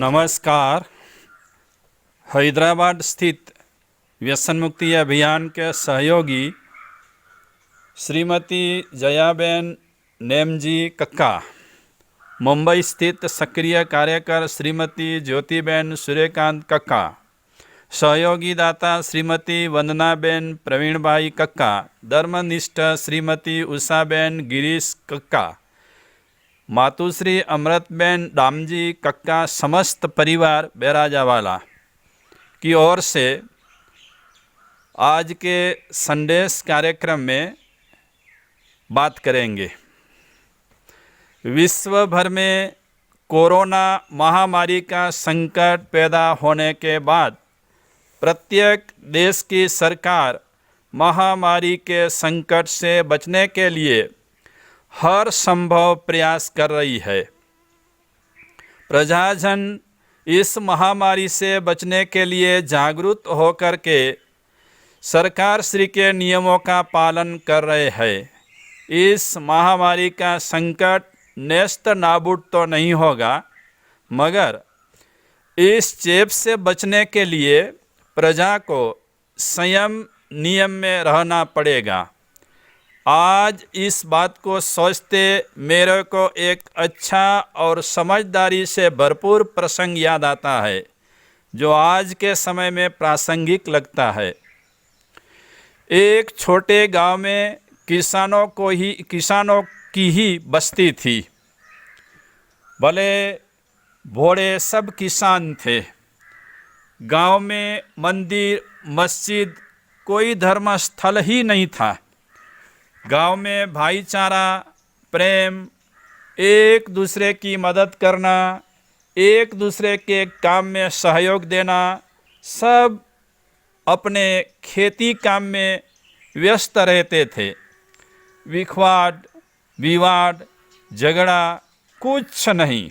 नमस्कार। हैदराबाद स्थित व्यसन मुक्ति अभियान के सहयोगी श्रीमती जयाबेन नेमजी कक्का, मुंबई स्थित सक्रिय कार्यकर श्रीमती ज्योतिबेन सूर्यकांत कक्का, सहयोगी दाता श्रीमती वंदनाबेन प्रवीणभाई कक्का, धर्मनिष्ठ श्रीमती उषाबेन गिरीश कक्का, मातुश्री अमृतबेन दामजी कक्का, समस्त परिवार बैराजावाला की ओर से आज के संदेश कार्यक्रम में बात करेंगे। विश्व भर में कोरोना महामारी का संकट पैदा होने के बाद प्रत्येक देश की सरकार महामारी के संकट से बचने के लिए हर संभव प्रयास कर रही है। प्रजाजन इस महामारी से बचने के लिए जागरूक होकर के सरकार श्री के नियमों का पालन कर रहे हैं। इस महामारी का संकट नेस्त नाबूद तो नहीं होगा, मगर इस चेप से बचने के लिए प्रजा को संयम नियम में रहना पड़ेगा। आज इस बात को सोचते मेरे को एक अच्छा और समझदारी से भरपूर प्रसंग याद आता है, जो आज के समय में प्रासंगिक लगता है। एक छोटे गांव में किसानों की ही बस्ती थी। भले भोड़े सब किसान थे। गांव में मंदिर, मस्जिद, कोई धर्म स्थल ही नहीं था। गांव में भाईचारा, प्रेम, एक दूसरे की मदद करना, एक दूसरे के काम में सहयोग देना, सब अपने खेती काम में व्यस्त रहते थे। विखवाद, विवाद, झगड़ा कुछ नहीं।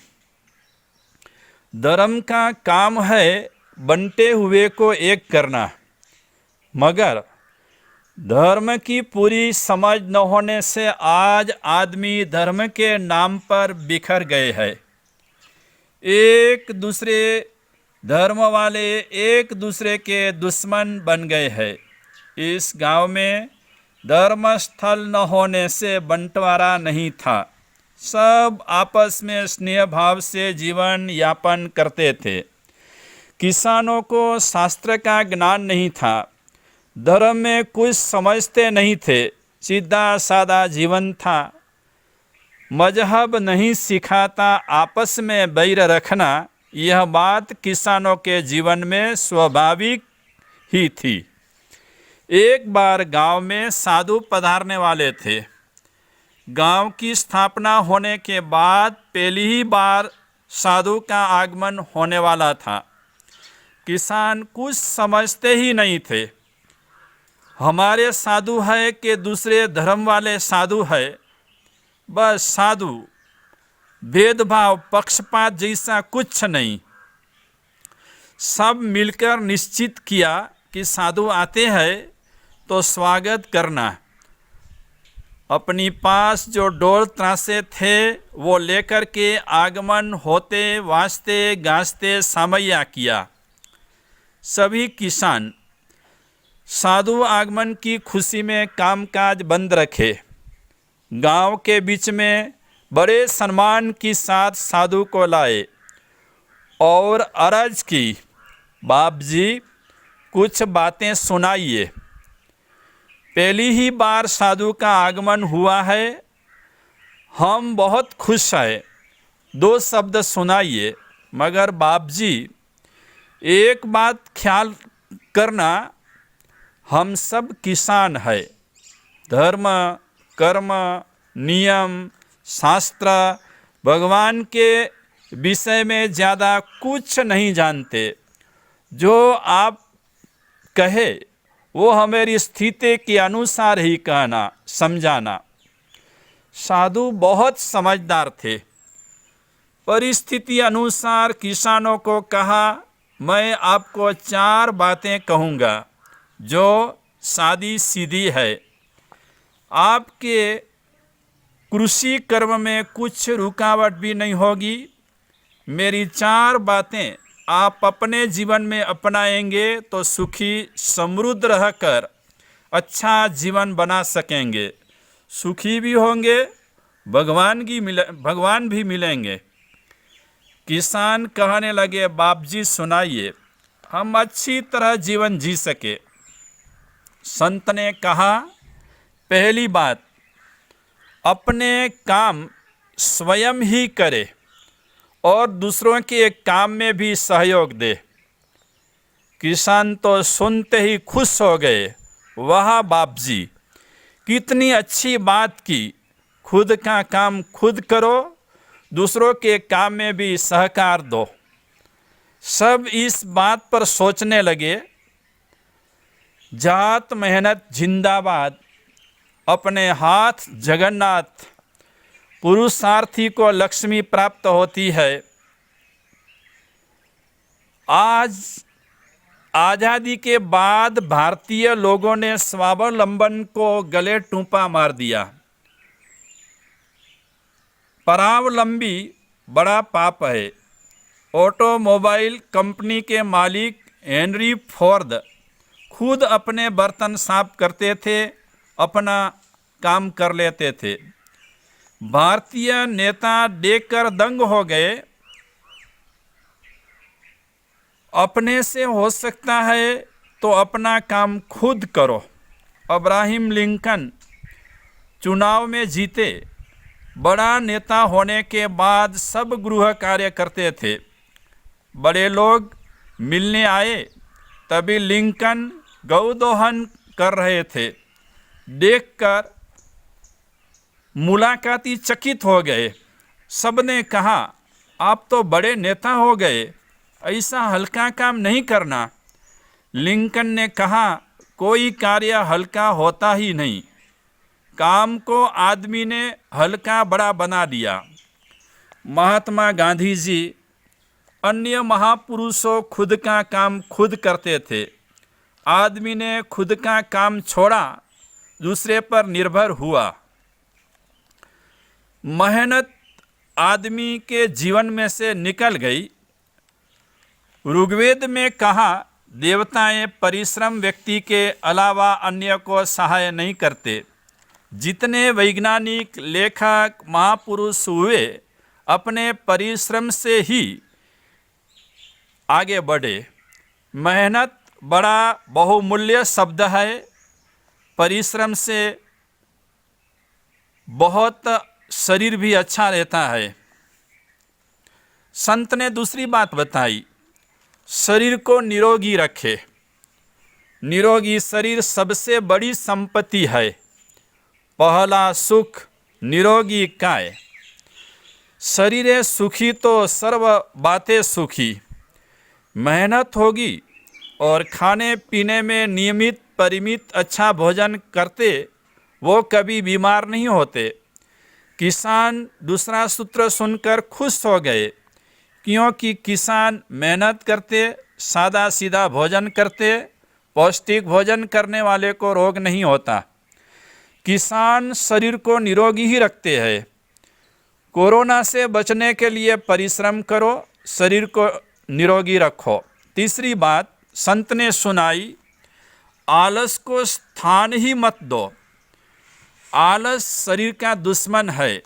धर्म का काम है बंटे हुए को एक करना, मगर धर्म की पूरी समझ न होने से आज आदमी धर्म के नाम पर बिखर गए हैं। एक दूसरे धर्म वाले एक दूसरे के दुश्मन बन गए हैं। इस गांव में धर्म स्थल न होने से बंटवारा नहीं था। सब आपस में स्नेह भाव से जीवन यापन करते थे। किसानों को शास्त्र का ज्ञान नहीं था, धर्म में कुछ समझते नहीं थे, सीधा सादा जीवन था। मजहब नहीं सिखाता आपस में बैर रखना, यह बात किसानों के जीवन में स्वाभाविक ही थी। एक बार गांव में साधु पधारने वाले थे। गांव की स्थापना होने के बाद पहली ही बार साधु का आगमन होने वाला था। किसान कुछ समझते ही नहीं थे। हमारे साधु है कि दूसरे धर्म वाले साधु है, बस साधु, भेदभाव, पक्षपात जैसा कुछ नहीं। सब मिलकर निश्चित किया कि साधु आते हैं तो स्वागत करना। अपनी पास जो डोल त्रासे थे वो लेकर के आगमन होते वास्ते गाजते सामैया किया। सभी किसान साधु आगमन की खुशी में कामकाज बंद रखे। गांव के बीच में बड़े सम्मान के साथ साधु को लाए और अर्ज की, बाप जी कुछ बातें सुनाइए। पहली ही बार साधु का आगमन हुआ है, हम बहुत खुश हैं, 2 शब्द सुनाइए। मगर बाप जी एक बात ख्याल करना, हम सब किसान है। धर्म, कर्म, नियम, शास्त्र, भगवान के विषय में ज़्यादा कुछ नहीं जानते। जो आप कहे वो हमारी स्थिति के अनुसार ही कहना, समझाना। साधु बहुत समझदार थे। परिस्थिति अनुसार किसानों को कहा, मैं आपको 4 बातें कहूँगा जो सादी सीधी है। आपके कृषि कर्म में कुछ रुकावट भी नहीं होगी। मेरी 4 बातें आप अपने जीवन में अपनाएंगे तो सुखी समृद्ध रहकर अच्छा जीवन बना सकेंगे, सुखी भी होंगे, भगवान भी मिलेंगे। किसान कहने लगे, बाप जी सुनाइए, हम अच्छी तरह जीवन जी सके। संत ने कहा, पहली बात, अपने काम स्वयं ही करे और दूसरों के काम में भी सहयोग दे। किसान तो सुनते ही खुश हो गए, वाह बाप जी, कितनी अच्छी बात की, खुद का काम खुद करो, दूसरों के काम में भी सहकार दो। सब इस बात पर सोचने लगे, जात मेहनत जिंदाबाद, अपने हाथ जगन्नाथ, पुरुषार्थी को लक्ष्मी प्राप्त होती है। आज आज़ादी के बाद भारतीय लोगों ने स्वावलंबन को गले टूंपा मार दिया। परावलंबी बड़ा पाप है। ऑटोमोबाइल कंपनी के मालिक हेनरी फोर्ड खुद अपने बर्तन साफ करते थे, अपना काम कर लेते थे। भारतीय नेता देखकर दंग हो गए, अपने से हो सकता है तो अपना काम खुद करो। अब्राहम लिंकन चुनाव में जीते, बड़ा नेता होने के बाद सब गृह कार्य करते थे। बड़े लोग मिलने आए, तभी लिंकन गौदोहन कर रहे थे। देखकर मुलाकाती चकित हो गए। सबने कहा, आप तो बड़े नेता हो गए, ऐसा हल्का काम नहीं करना। लिंकन ने कहा, कोई कार्य हल्का होता ही नहीं, काम को आदमी ने हल्का बड़ा बना दिया। महात्मा गांधी जी, अन्य महापुरुषों खुद का काम खुद करते थे। आदमी ने खुद का काम छोड़ा, दूसरे पर निर्भर हुआ। मेहनत आदमी के जीवन में से निकल गई। ऋग्वेद में कहा, देवताएं परिश्रम व्यक्ति के अलावा अन्य को सहाय नहीं करते। जितने वैज्ञानिक, लेखक, महापुरुष हुए, अपने परिश्रम से ही आगे बढ़े। मेहनत बड़ा बहुमूल्य शब्द है। परिश्रम से बहुत शरीर भी अच्छा रहता है। संत ने दूसरी बात बताई, शरीर को निरोगी रखे। निरोगी शरीर सबसे बड़ी संपत्ति है। पहला सुख निरोगी काय। शरीर सुखी तो सर्व बातें सुखी। मेहनत होगी और खाने पीने में नियमित परिमित अच्छा भोजन करते, वो कभी बीमार नहीं होते। किसान दूसरा सूत्र सुनकर खुश हो गए, क्योंकि किसान मेहनत करते, सादा सीधा भोजन करते, पौष्टिक भोजन करने वाले को रोग नहीं होता। किसान शरीर को निरोगी ही रखते हैं। कोरोना से बचने के लिए परिश्रम करो, शरीर को निरोगी रखो। तीसरी बात संत ने सुनाई, आलस को स्थान ही मत दो। आलस शरीर का दुश्मन है।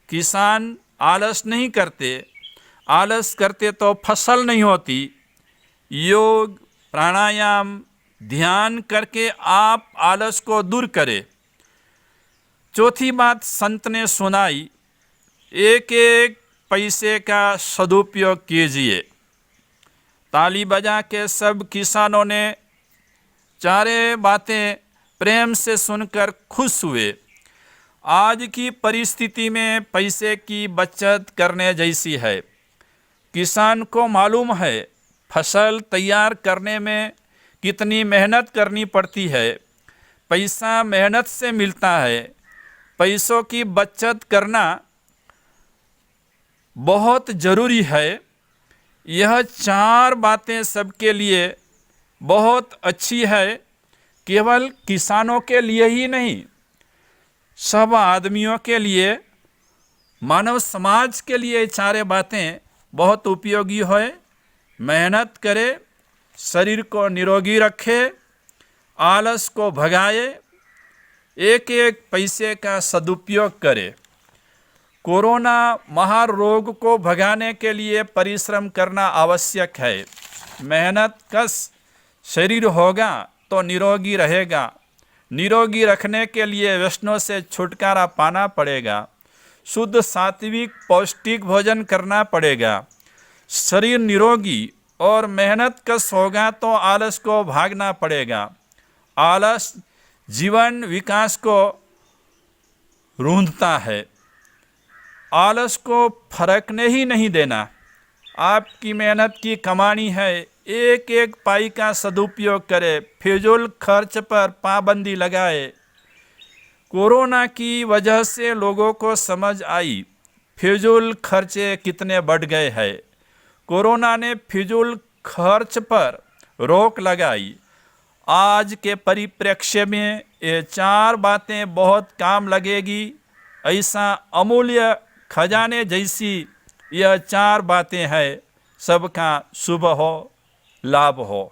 किसान आलस नहीं करते, आलस करते तो फसल नहीं होती। योग, प्राणायाम, ध्यान करके आप आलस को दूर करें। चौथी बात संत ने सुनाई, एक एक पैसे का सदुपयोग कीजिए। ताली बजा के सब किसानों ने चारे बातें प्रेम से सुनकर खुश हुए। आज की परिस्थिति में पैसे की बचत करने जैसी है। किसान को मालूम है फसल तैयार करने में कितनी मेहनत करनी पड़ती है। पैसा मेहनत से मिलता है। पैसों की बचत करना बहुत ज़रूरी है। यह 4 बातें सबके लिए बहुत अच्छी है, केवल किसानों के लिए ही नहीं, सब आदमियों के लिए, मानव समाज के लिए 4 बातें बहुत उपयोगी है। मेहनत करे, शरीर को निरोगी रखे, आलस को भगाए, एक एक पैसे का सदुपयोग करे। कोरोना महारोग को भगाने के लिए परिश्रम करना आवश्यक है। मेहनत कश शरीर होगा तो निरोगी रहेगा। निरोगी रखने के लिए व्यसनों से छुटकारा पाना पड़ेगा। शुद्ध सात्विक पौष्टिक भोजन करना पड़ेगा। शरीर निरोगी और मेहनत कश होगा तो आलस को भागना पड़ेगा। आलस जीवन विकास को रूंधता है। आलस को फरकने ही नहीं देना। आपकी मेहनत की कमानी है, एक एक पाई का सदुपयोग करे, फिजूल खर्च पर पाबंदी लगाए। कोरोना की वजह से लोगों को समझ आई फिजूल खर्चे कितने बढ़ गए हैं। कोरोना ने फिजूल खर्च पर रोक लगाई। आज के परिप्रेक्ष्य में ये 4 बातें बहुत काम लगेगी। ऐसा अमूल्य खजाने जैसी यह 4 बातें हैं। सबका शुभ हो, लाभ हो।